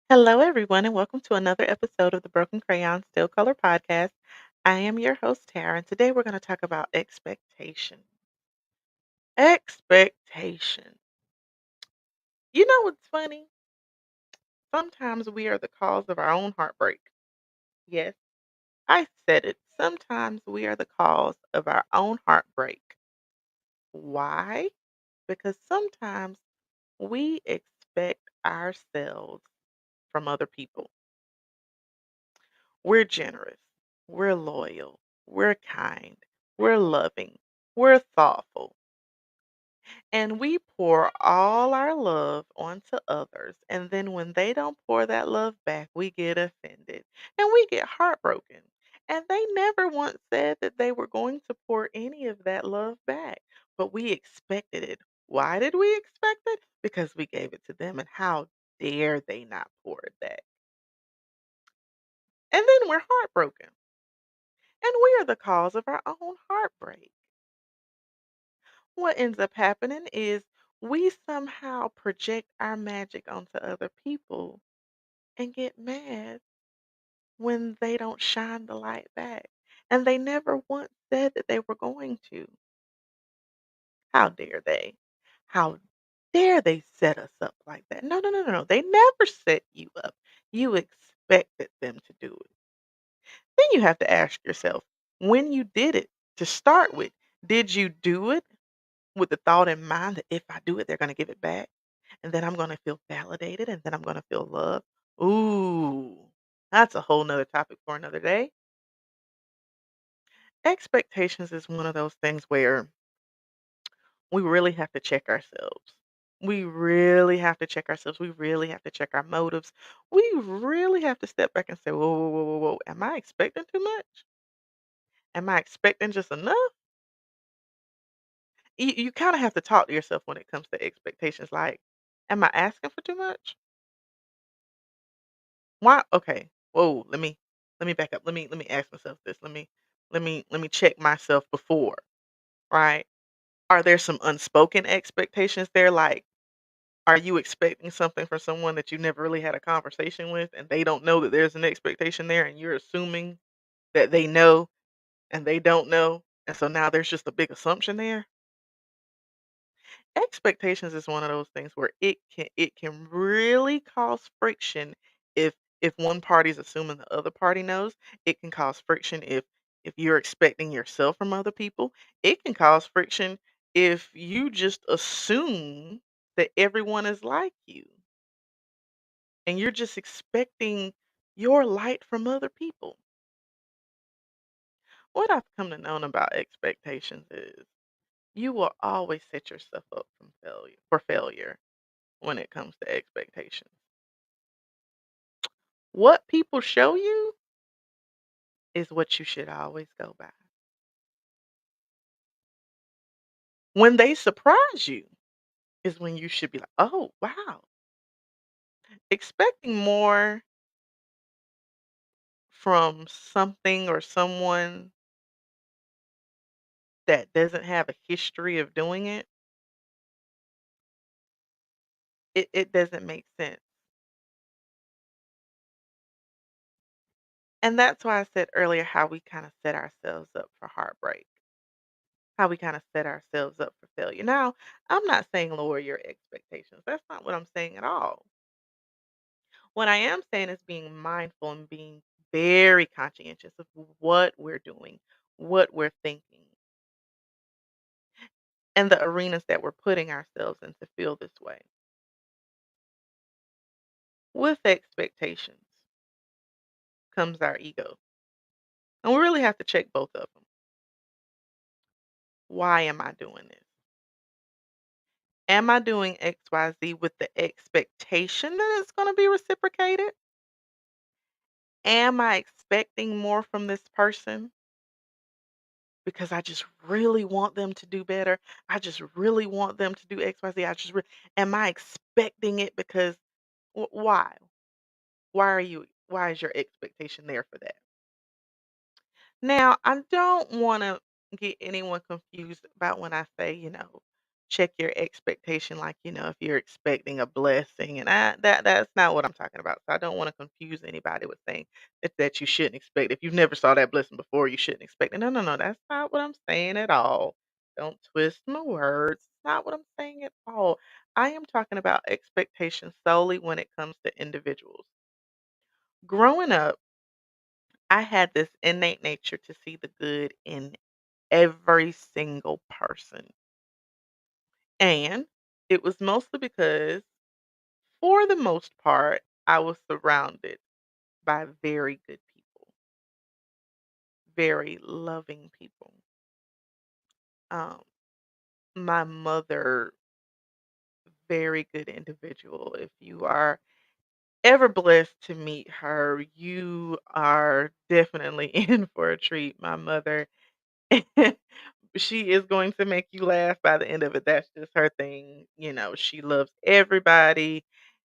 Hello, everyone, and welcome to another episode of the Broken Crayon Still Color Podcast. I am your host, Tara, and today we're going to talk about expectation. Expectation. You know what's funny? Sometimes we are the cause of our own heartbreak. Yes, I said it. Sometimes we are the cause of our own heartbreak. Why? Because sometimes we expect ourselves from other people. We're generous. We're loyal. We're kind. We're loving. We're thoughtful. And we pour all our love onto others. And then when they don't pour that love back, we get offended and we get heartbroken. And they never once said that they were going to pour any of that love back, but we expected it. Why did we expect it? Because we gave it to them. And how dare they not pour it back? And then we're heartbroken. And we are the cause of our own heartbreak. What ends up happening is we somehow project our magic onto other people and get mad when they don't shine the light back. And they never once said that they were going to. How dare they? How dare they set us up like that? No, no, no, no, no. They never set you up. You expected them to do it. Then you have to ask yourself, when you did it to start with, did you do it with the thought in mind that if I do it, they're gonna give it back, and then I'm gonna feel validated, and then I'm gonna feel loved? Ooh, that's a whole nother topic for another day. Expectations is one of those things where we really have to check ourselves. We really have to check ourselves. We really have to check our motives. We really have to step back and say, whoa, whoa, whoa, whoa, whoa. Am I expecting too much? Am I expecting just enough? You kind of have to talk to yourself when it comes to expectations. Like, am I asking for too much? Why? Okay. Whoa. Let me back up. Let me ask myself this. Let me check myself before. Right? Are there some unspoken expectations there? Like, are you expecting something from someone that you never really had a conversation with, and they don't know that there's an expectation there, and you're assuming that they know and they don't know, and so now there's just a big assumption there? Expectations is one of those things where it can really cause friction if one party's assuming the other party knows. It can cause friction if you're expecting yourself from other people. It can cause friction if you just assume that everyone is like you and you're just expecting your light from other people. What I've come to know about expectations is you will always set yourself up from failure when it comes to expectations. What people show you is what you should always go by. When they surprise you is when you should be like, "Oh, wow." Expecting more from something or someone that doesn't have a history of doing it, it doesn't make sense. And that's why I said earlier how we kind of set ourselves up for heartbreak, how we kind of set ourselves up for failure. Now, I'm not saying lower your expectations. That's not what I'm saying at all. What I am saying is being mindful and being very conscientious of what we're doing, what we're thinking, and the arenas that we're putting ourselves in to feel this way. With expectations comes our ego. And we really have to check both of them. Why am I doing this? Am I doing XYZ with the expectation that it's going to be reciprocated? Am I expecting more from this person because I just really want them to do better? I just really want them to do XYZ. Am I expecting it because why? Why is your expectation there for that? Now, I don't want to get anyone confused about when I say, check your expectation, like, if you're expecting a blessing, and that's not what I'm talking about. So I don't want to confuse anybody with saying that you shouldn't expect. If you've never saw that blessing before, you shouldn't expect it. No, no, no, that's not what I'm saying at all. Don't twist my words. It's not what I'm saying at all. I am talking about expectations solely when it comes to individuals. Growing up, I had this innate nature to see the good in every single person. And it was mostly because, for the most part, I was surrounded by very good people, very loving people. Um, my mother, very good individual. If you are ever blessed to meet her, you are definitely in for a treat. My mother, she is going to make you laugh by the end of it. That's just her thing. She loves everybody.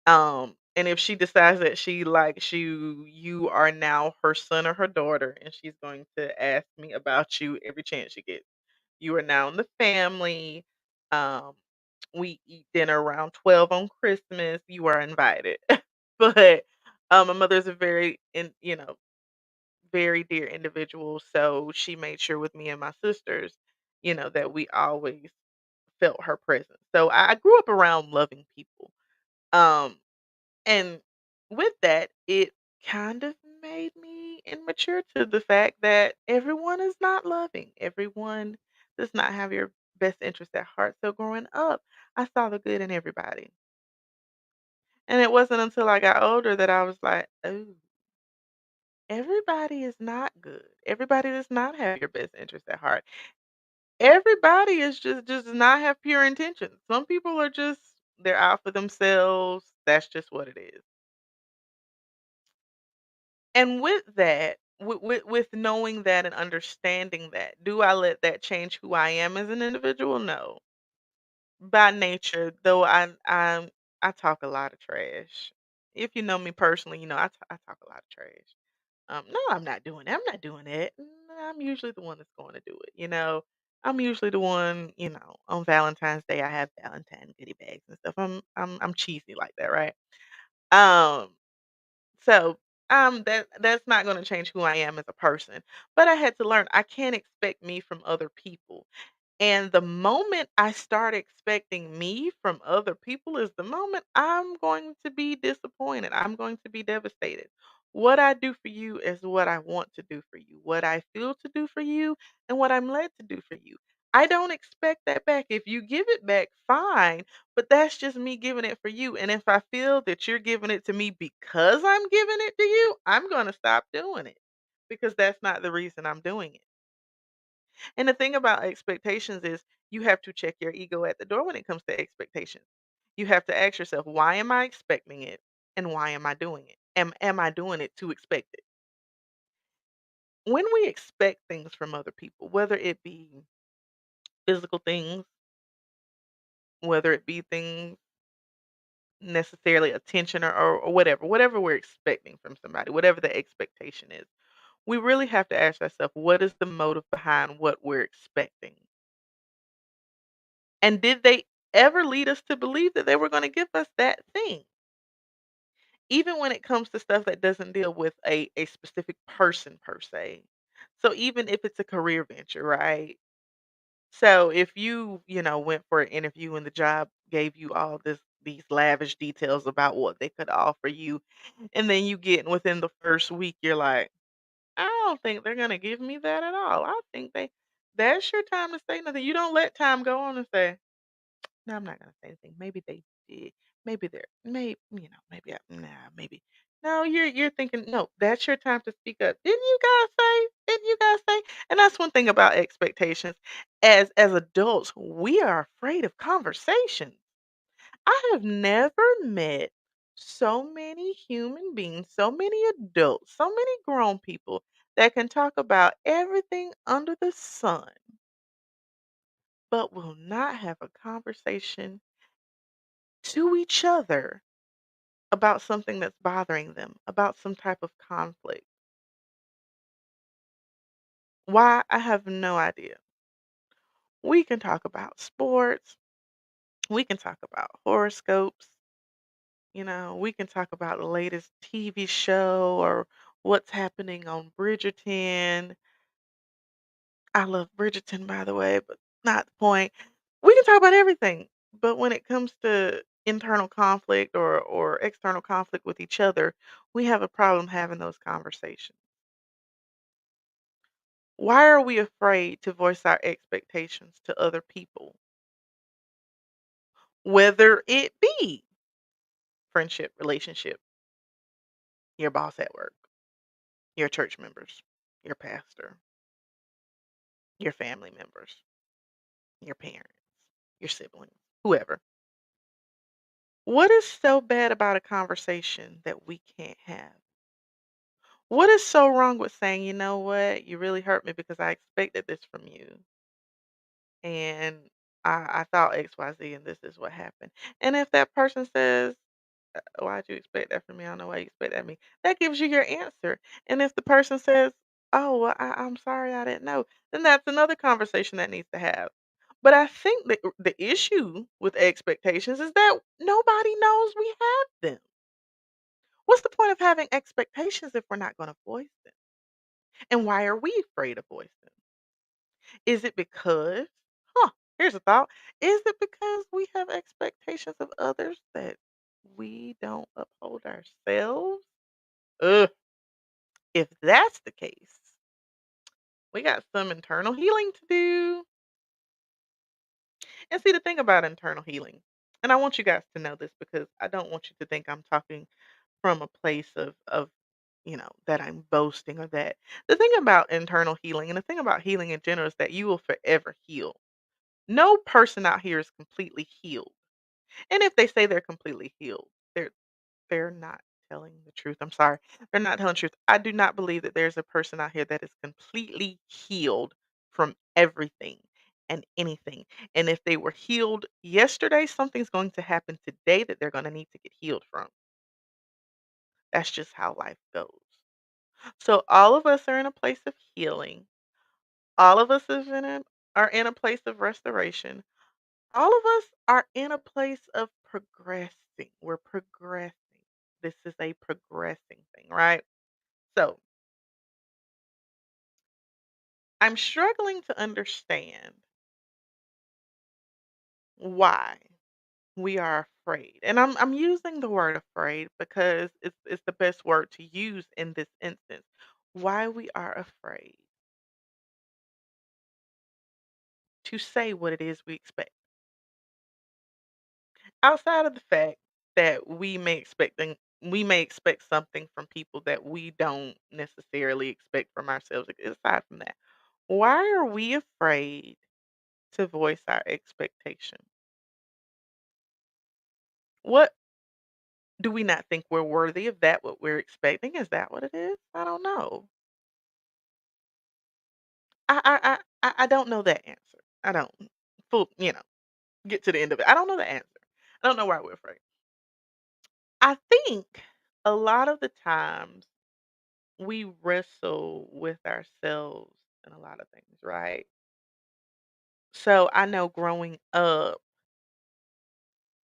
And if she decides that she likes you, you are now her son or her daughter, and she's going to ask me about you every chance she gets. You are now in the family. Um, we eat dinner around 12 on Christmas. You are invited. But my mother's a very dear individual. So she made sure with me and my sisters, that we always felt her presence. So I grew up around loving people. Um, and with that, it kind of made me immature to the fact that everyone is not loving. Everyone does not have your best interest at heart. So growing up, I saw the good in everybody. And it wasn't until I got older that I was like, oh, everybody is not good. Everybody does not have your best interest at heart. Everybody is just does not have pure intentions. Some people are just they're out for themselves. That's just what it is. And with that, with knowing that and understanding that, do I let that change who I am as an individual? No. By nature, though I talk a lot of trash. If you know me personally, I talk a lot of trash. No, I'm not doing that. I'm not doing it. I'm usually the one that's going to do it. I'm usually the one, on Valentine's Day I have Valentine goodie bags and stuff. I'm cheesy like that, right? Um so, that's not gonna change who I am as a person, but I had to learn I can't expect me from other people. And the moment I start expecting me from other people is the moment I'm going to be disappointed. I'm going to be devastated. What I do for you is what I want to do for you, what I feel to do for you, and what I'm led to do for you. I don't expect that back. If you give it back, fine, but that's just me giving it for you. And if I feel that you're giving it to me because I'm giving it to you, I'm going to stop doing it because that's not the reason I'm doing it. And the thing about expectations is you have to check your ego at the door when it comes to expectations. You have to ask yourself, why am I expecting it? And why am I doing it? Am I doing it to expect it? When we expect things from other people, whether it be physical things, whether it be things necessarily attention or whatever we're expecting from somebody, whatever the expectation is, we really have to ask ourselves, what is the motive behind what we're expecting? And did they ever lead us to believe that they were gonna give us that thing? Even when it comes to stuff that doesn't deal with a specific person per se. So even if it's a career venture, right? So if you went for an interview and the job gave you all these lavish details about what they could offer you, and then you get within the first week, you're like, I don't think they're gonna give me that at all. I think that's your time to say nothing. You don't let time go on and say, no, I'm not gonna say anything. Maybe they did. Maybe they're maybe maybe. No, you're thinking, no, that's your time to speak up. Didn't you guys say? Didn't you guys say? And that's one thing about expectations. As adults, we are afraid of conversations. I have never met so many human beings, so many adults, so many grown people that can talk about everything under the sun, but will not have a conversation to each other about something that's bothering them, about some type of conflict. Why? I have no idea. We can talk about sports. We can talk about horoscopes, we can talk about the latest TV show or what's happening on Bridgerton. I love Bridgerton, by the way, but not the point. We can talk about everything, but when it comes to internal conflict or external conflict with each other, we have a problem having those conversations. Why are we afraid to voice our expectations to other people? Whether it be friendship, relationship, your boss at work, your church members, your pastor, your family members, your parents, your siblings, whoever. What is so bad about a conversation that we can't have? What is so wrong with saying, "You know what? You really hurt me because I expected this from you, and I thought XYZ, and this is what happened." And if that person says, "Why'd you expect that from me? I don't know why you expect that of me." That gives you your answer. And if the person says, "Oh, well, I'm sorry, I didn't know," then that's another conversation that needs to have. But I think the issue with expectations is that nobody knows we have them. What's the point of having expectations if we're not going to voice them? And why are we afraid of voice them? Is it because, huh, here's a thought. Is it because we have expectations of others that we don't uphold ourselves? Ugh. If that's the case, we got some internal healing to do. And see, the thing about internal healing, and I want you guys to know this because I don't want you to think I'm talking from a place of that I'm boasting or that. The thing about internal healing and the thing about healing in general is that you will forever heal. No person out here is completely healed. And if they say they're completely healed, they're not telling the truth. I'm sorry. They're not telling the truth. I do not believe that there's a person out here that is completely healed from everything and anything. And if they were healed yesterday, something's going to happen today that they're going to need to get healed from. That's just how life goes. So all of us are in a place of healing. All of us are in a place of restoration. All of us are in a place of progressing. We're progressing. This is a progressing thing, right? So I'm struggling to understand why we are afraid. And I'm using the word afraid because it's the best word to use in this instance. Why we are afraid to say what it is we expect. Outside of the fact that we may expect something from people that we don't necessarily expect from ourselves. Aside from that, why are we afraid to voice our expectation? What do we not think we're worthy of that what we're expecting? Is that what it is? I don't know. I don't know that answer. I don't full, get to the end of it. I don't know the answer. I don't know why we're afraid. I think a lot of the times we wrestle with ourselves in a lot of things, right? So I know growing up,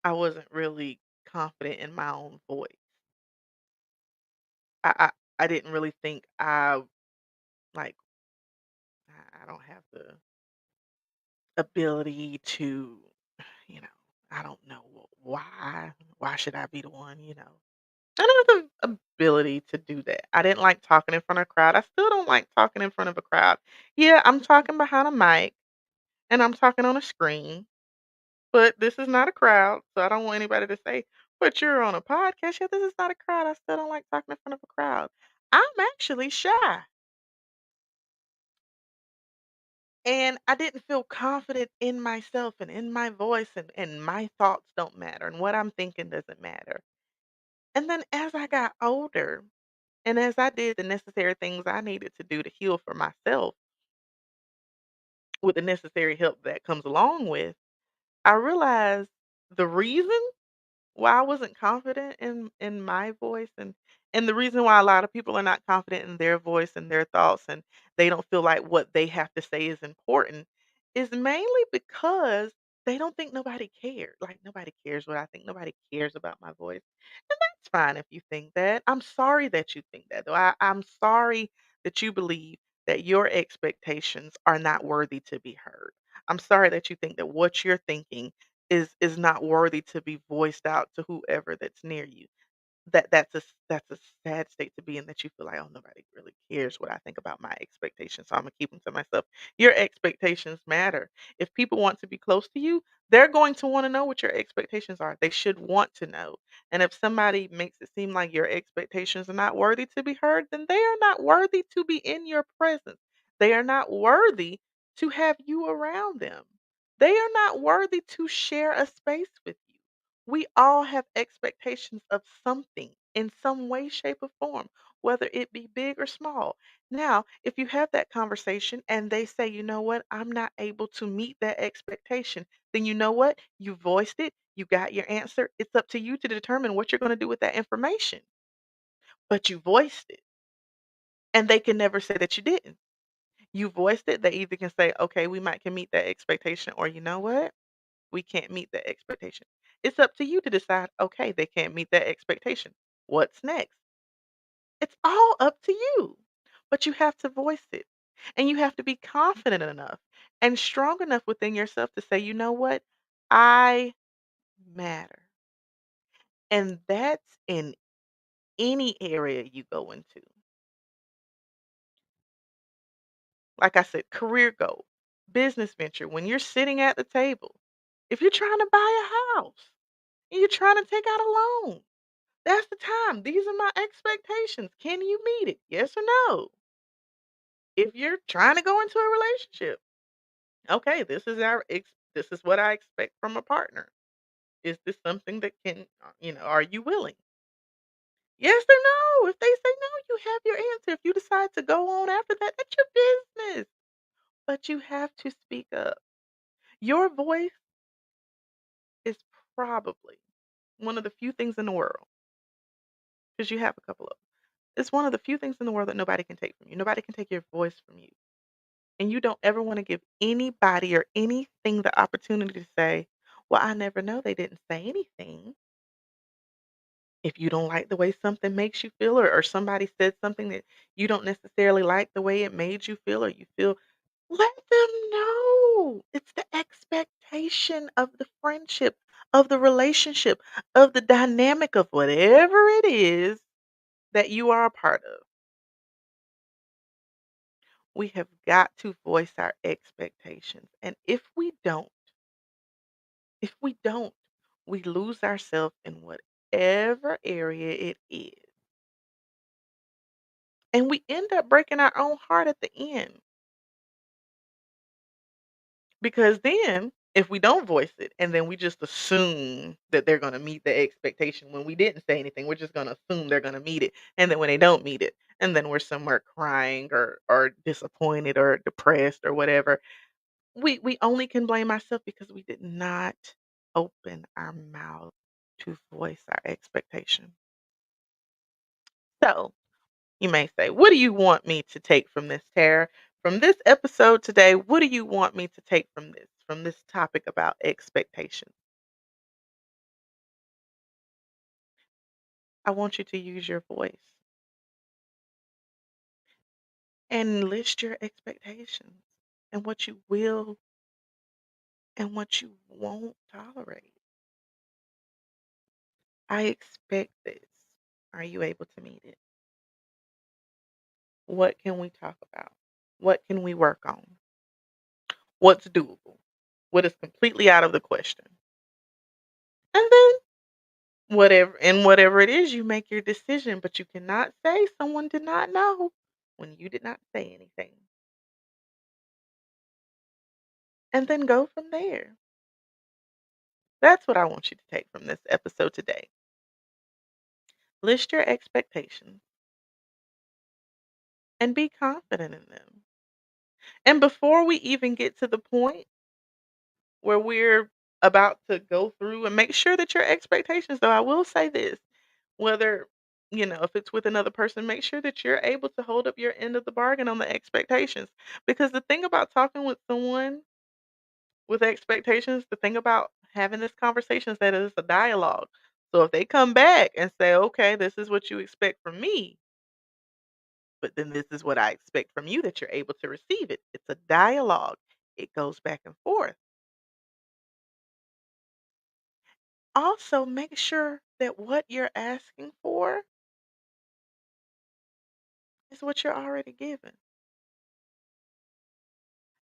I wasn't really confident in my own voice. I didn't really think like I don't have the ability to, you know, I don't know why. Why should I be the one? I don't have the ability to do that. I didn't like talking in front of a crowd. I still don't like talking in front of a crowd. Yeah, I'm talking behind a mic and I'm talking on a screen. But this is not a crowd, so I don't want anybody to say, "But you're on a podcast." Yeah, this is not a crowd. I still don't like talking in front of a crowd. I'm actually shy, and I didn't feel confident in myself and in my voice, and my thoughts don't matter, and what I'm thinking doesn't matter. And then as I got older, and as I did the necessary things I needed to do to heal for myself with the necessary help that comes along with, I realized the reason why I wasn't confident in my voice and the reason why a lot of people are not confident in their voice and their thoughts and they don't feel like what they have to say is important is mainly because They don't think nobody cared. Like, nobody cares what I think. Nobody cares about my voice. And that's fine if you think that. I'm sorry that you think that, though. I'm sorry that you believe that your expectations are not worthy to be heard. I'm sorry that you think that what you're thinking is not worthy to be voiced out to whoever that's near you. That's a sad state to be in, that you feel like, "Oh, nobody really cares what I think about my expectations, so Imma keep them to myself." Your expectations matter. If people want to be close to you, they're going to wanna know what your expectations are. They should want to know. And if somebody makes it seem like your expectations are not worthy to be heard, then they are not worthy to be in your presence. They are not worthy to have you around them. They are not worthy to share a space with you. We all have expectations of something in some way, shape, or form, whether it be big or small. Now, if you have that conversation and they say, you know what, I'm not able to meet that expectation, then you know what? You voiced it, you got your answer. It's up to you to determine what you're going to do with that information. But you voiced it, and they can never say that you didn't. You voiced it. They either can say, okay, we might can meet that expectation, or you know what? We can't meet that expectation. It's up to you to decide, okay, they can't meet that expectation. What's next? It's all up to you. But you have to voice it. And you have to be confident enough and strong enough within yourself to say, you know what? I matter. And that's in any area you go into. Like I said, career goal, business venture, when you're sitting at the table, if you're trying to buy a house and you're trying to take out a loan, that's the time. These are my expectations. Can you meet it? Yes or no? If you're trying to go into a relationship, okay, this is what I expect from a partner. Is this something that can, are you willing? Yes or no? If they say no, you have your answer. If you decide to go on after that, that's your business. But you have to speak up. Your voice is probably one of the few things in the world, because you have a couple of them. It's one of the few things in the world that nobody can take from you. Nobody can take your voice from you. And you don't ever want to give anybody or anything the opportunity to say, well, I never know. They didn't say anything. If you don't like the way something makes you feel, or somebody said something that you don't necessarily like the way it made you feel, or you feel, let them know. It's the expectation of the friendship, of the relationship, of the dynamic of whatever it is that you are a part of. We have got to voice our expectations. And if we don't, we lose ourselves in whatever area it is. And we end up breaking our own heart at the end. Because then, if we don't voice it and then we just assume that they're going to meet the expectation when we didn't say anything, we're just going to assume they're going to meet it. And then when they don't meet it, and then we're somewhere crying or disappointed or depressed or whatever, we only can blame ourselves because we did not open our mouth to voice our expectation. So, you may say, "What do you want me to take from this, Tara? From this episode today, what do you want me to take from this topic about expectations?" I want you to use your voice and list your expectations and what you will and what you won't tolerate. I expect this. Are you able to meet it? What can we talk about? What can we work on? What's doable? What is completely out of the question? And then whatever it is, you make your decision, but you cannot say someone did not know when you did not say anything. And then go from there. That's what I want you to take from this episode today. List your expectations and be confident in them. And before we even get to the point where we're about to go through, and make sure that your expectations, though, I will say this, whether, if it's with another person, make sure that you're able to hold up your end of the bargain on the expectations. Because the thing about talking with someone with expectations, the thing about having this conversation is that it's a dialogue. So if they come back and say, "Okay, this is what you expect from me, but then this is what I expect from you," that you're able to receive it. It's a dialogue. It goes back and forth. Also, make sure that what you're asking for is what you're already given.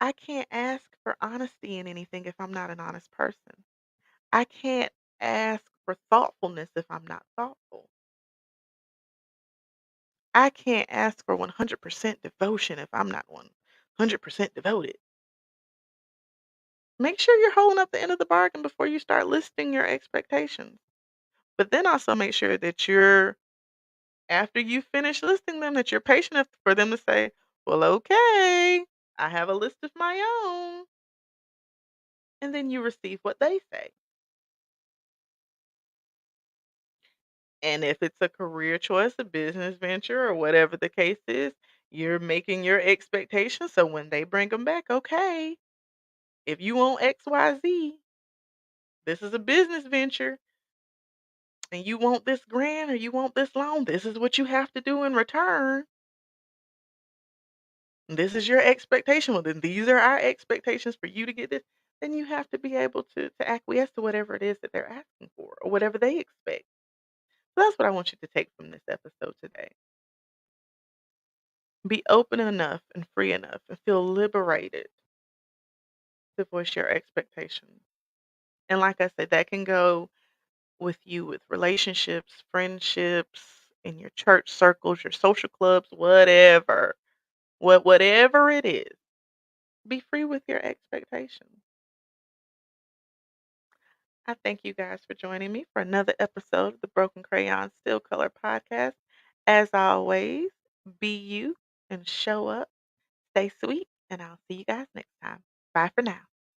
I can't ask for honesty in anything if I'm not an honest person. I can't ask for thoughtfulness if I'm not thoughtful. I can't ask for 100% devotion if I'm not 100% devoted. Make sure you're holding up the end of the bargain before you start listing your expectations. But then also make sure that after you finish listing them, that you're patient enough for them to say, "Well, okay, I have a list of my own." And then you receive what they say. And if it's a career choice, a business venture, or whatever the case is, you're making your expectations. So when they bring them back, okay, if you want XYZ, this is a business venture, and you want this grant or you want this loan, this is what you have to do in return. This is your expectation. Well, then these are our expectations for you to get this. Then you have to be able to acquiesce to whatever it is that they're asking for or whatever they expect. So that's what I want you to take from this episode today. Be open enough and free enough and feel liberated to voice your expectations. And like I said, that can go with you with relationships, friendships, in your church circles, your social clubs, whatever. Whatever it is, be free with your expectations. I thank you guys for joining me for another episode of the Broken Crayon Still Color podcast. As always, be you and show up, stay sweet, and I'll see you guys next time. Bye for now.